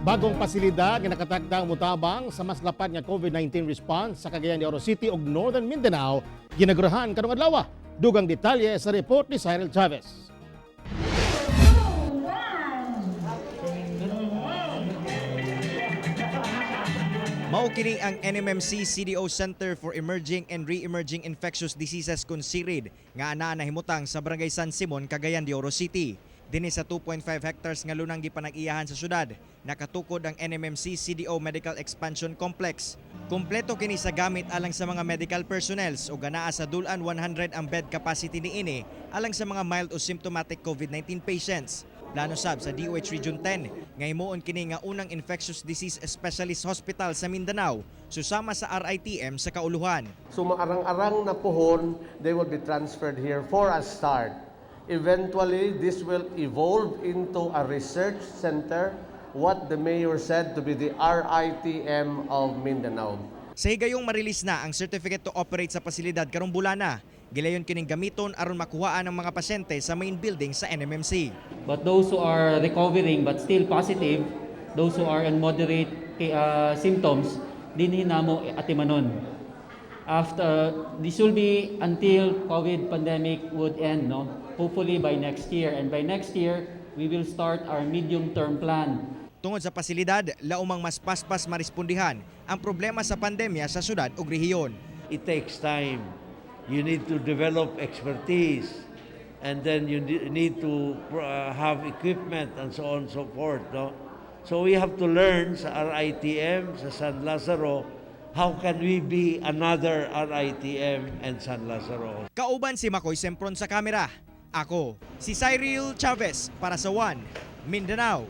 Bagong pasilidad nga nakatakdang mutabang sa mas lapad nga COVID-19 response sa Cagayan de Oro City ug Northern Mindanao ginagurahan karong adlaw. Dugang detalye sa report ni Cyril Chavez. Mao kini ang NMMC CDO Center for Emerging and Re-Emerging Infectious Diseases kun CIRID nga anaa nahimutang sa Barangay San Simon, Cagayan de Oro City. Dinhi sa 2.5 hectares nga lunang gipanag-iyahan sa syudad, nakatukod ang NMMC CDO Medical Expansion Complex. Kumpleto kini sa gamit alang sa mga medical personnels ug anaa sa dulan 100 ang bed capacity niini alang sa mga mild o symptomatic COVID-19 patients. Plano sab sa DOH Region 10 nga himuon kini nga unang infectious disease specialist hospital sa Mindanao susama sa RITM sa kauluhan. So maarang-arang na pohon, they will be transferred here for a start. Eventually, this will evolve into a research center, what the mayor said to be the RITM of Mindanao. Sa higayong marilis na ang certificate to operate sa pasilidad karong bulana, gilayon kining gamiton aron makuhaan ang mga pasyente sa main building sa NMMC. But those who are recovering but still positive, those who are in moderate symptoms, dinhi namo atimanon. After this will be until COVID pandemic would end, no? Hopefully by next year, and by next year we will start our medium-term plan. Tungod sa pasilidad, laumang mas paspas marespondihan ang problema sa pandemya sa syudad ug rehiyon. It takes time. You need to develop expertise, and then you need to have equipment and so on and so forth. No? So we have to learn sa RITM, sa San Lazaro, how can we be another RITM and San Lazaro. Kauban si Makoy Sempron sa kamera. Ako, si Cyril Chavez para sa One Mindanao.